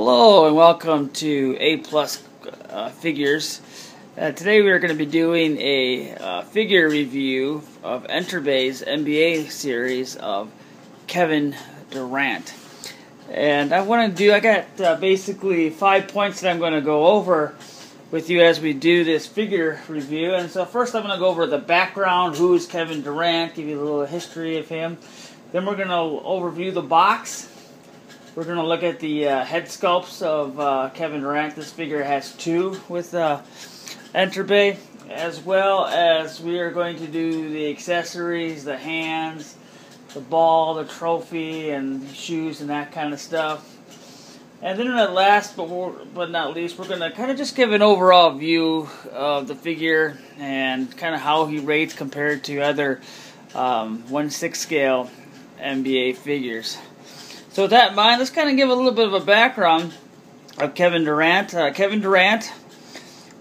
Hello and welcome to A Plus Figures. Today we are going to be doing a figure review of Enterbay's NBA series of Kevin Durant. And I got basically 5 points that I'm going to go over with you as we do this figure review. And so first I'm going to go over the background, who is Kevin Durant, give you a little history of him. Then we're going to overview the box. We're going to look at the head sculpts of Kevin Durant. This figure has two with Enterbay, as well as we are going to do the accessories, the hands, the ball, the trophy, and shoes and that kind of stuff. And then last but not least, we're going to kind of just give an overall view of the figure and kind of how he rates compared to other 1/6 scale NBA figures. So with that in mind, let's kind of give a little bit of a background of Kevin Durant. Kevin Durant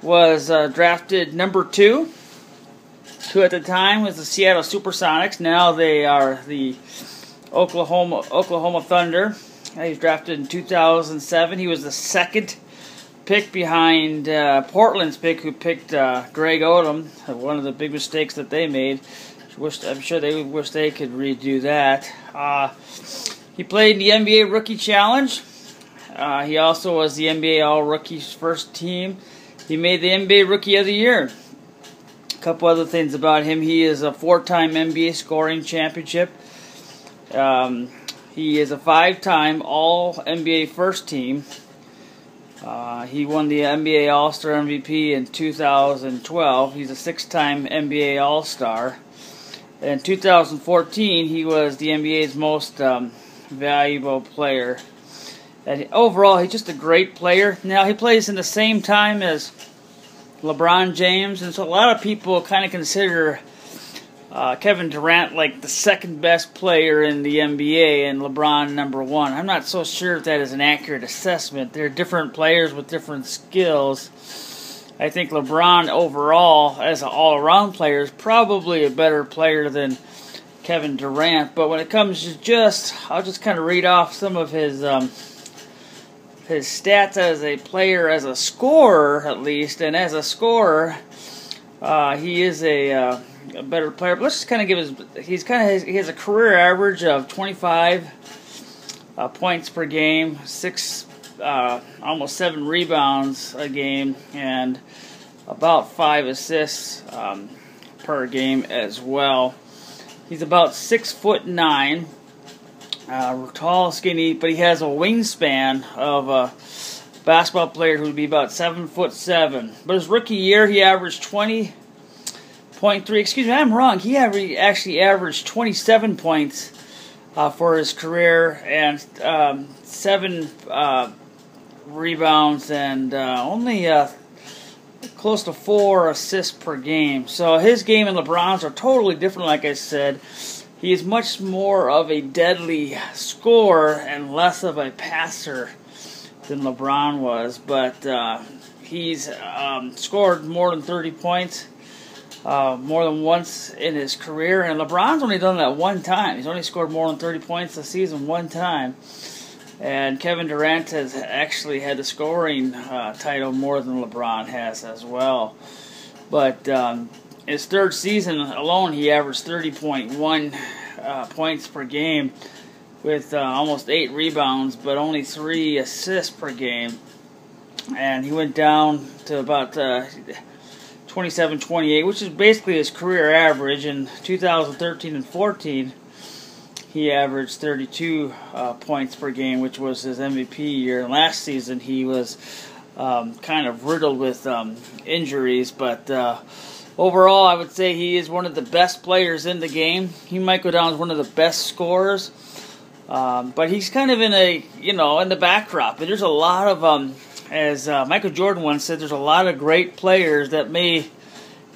was drafted number 2 at the time was the Seattle Supersonics. Now they are the Oklahoma Thunder. He was drafted in 2007. He was the second pick behind Portland's pick, who picked Greg Odom. One of the big mistakes that they made. I'm sure they wish they could redo that. He played in the NBA Rookie Challenge. He also was the NBA All-Rookies first team. He made the NBA Rookie of the Year. A couple other things about him. He is a 4-time NBA scoring championship. He is a 5-time All-NBA first team. He won the NBA All-Star MVP in 2012. He's a 6-time NBA All-Star. In 2014, he was the NBA's most valuable player. And overall, he's just a great player. Now, he plays in the same time as LeBron James, and so a lot of people kind of consider Kevin Durant like the second best player in the NBA and LeBron number 1. I'm not so sure if that is an accurate assessment. They're different players with different skills. I think LeBron overall, as an all-around player, is probably a better player than Kevin Durant. But when it comes to I'll just kind of read off some of his stats as a player, as a scorer at least, and as a scorer, he is a better player. But let's just kind of give he has a career average of 25 points per game, almost 7 rebounds a game, and about 5 assists per game as well. He's about 6'9", tall, skinny, but he has a wingspan of a basketball player who would be about 7'7". But his rookie year, he averaged 20.3. Excuse me, I'm wrong. He actually averaged 27 points for his career and 7 rebounds and only close to 4 assists per game. So his game and LeBron's are totally different, like I said. He is much more of a deadly scorer and less of a passer than LeBron was. But he's scored more than 30 points more than once in his career. And LeBron's only done that one time. He's only scored more than 30 points a season one time. And Kevin Durant has actually had the scoring title more than LeBron has as well. But his third season alone, he averaged 30.1 points per game with almost 8 rebounds, but only 3 assists per game. And he went down to about 27-28, which is basically his career average. In 2013 and 14, he averaged 32 points per game, which was his MVP year. And last season, he was kind of riddled with injuries. But overall, I would say he is one of the best players in the game. He might go down as one of the best scorers. But he's kind of in in the backdrop. And there's a lot of, as Michael Jordan once said, there's a lot of great players that may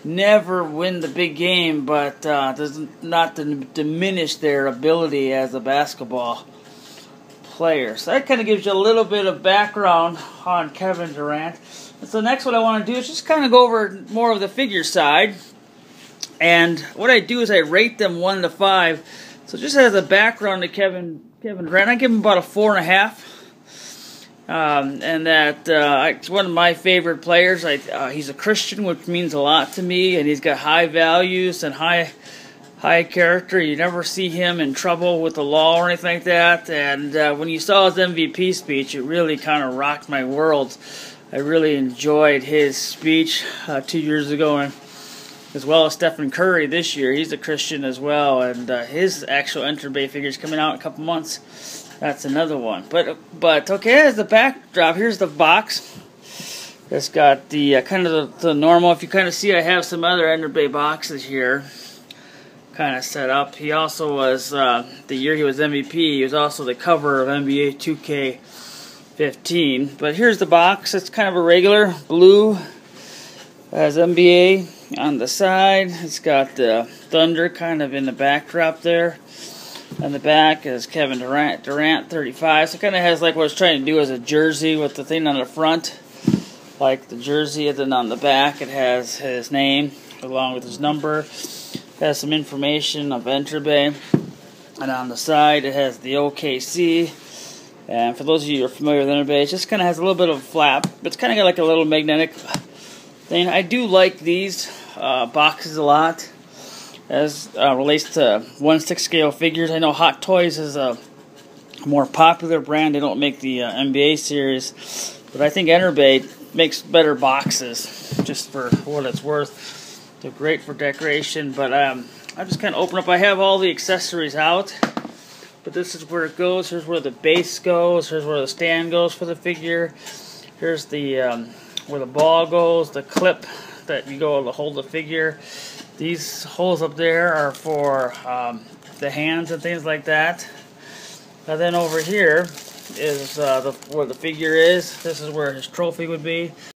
never win the big game, but does not diminish their ability as a basketball player. So that kind of gives you a little bit of background on Kevin Durant. And so next what I want to do is just kind of go over more of the figure side. And what I do is I rate them 1 to 5. So just as a background to Kevin Durant, I give him about a 4.5. and that one of my favorite players. He's a Christian, which means a lot to me, and he's got high values and high character. You never see him in trouble with the law or anything like that. And when you saw his MVP speech, it really kind of rocked my world. I really enjoyed his speech 2 years ago, and as well as Stephen Curry this year. He's a Christian as well, and his actual Enterbay figure is coming out in a couple months. That's another one. But okay, as the backdrop, here's the box. It's got the kind of the normal. If you kind of see, I have some other Enterbay boxes here, kind of set up. He also was the year he was MVP. He was also the cover of NBA 2K15. But here's the box. It's kind of a regular blue. Has NBA on the side. It's got the Thunder kind of in the backdrop there. On the back is Kevin Durant 35. So it kind of has like what it's trying to do as a jersey with the thing on the front, like the jersey, and then on the back it has his name along with his number. It has some information of Enterbay, and on the side it has the OKC. And for those of you who are familiar with Enterbay, it just kind of has a little bit of a flap, but it's kind of got like a little magnetic thing. I do like these boxes a lot as relates to 1/6 scale figures. I know Hot Toys is a more popular brand. They don't make the NBA series, but I think Enterbay makes better boxes, just for what it's worth. They're great for decoration, but I just kind of open up. I have all the accessories out, but this is where it goes. Here's where the base goes. Here's where the stand goes for the figure. Here's the where the ball goes, the clip that you go to hold the figure. These holes up there are for the hands and things like that. And then over here is where the figure is. This is where his trophy would be.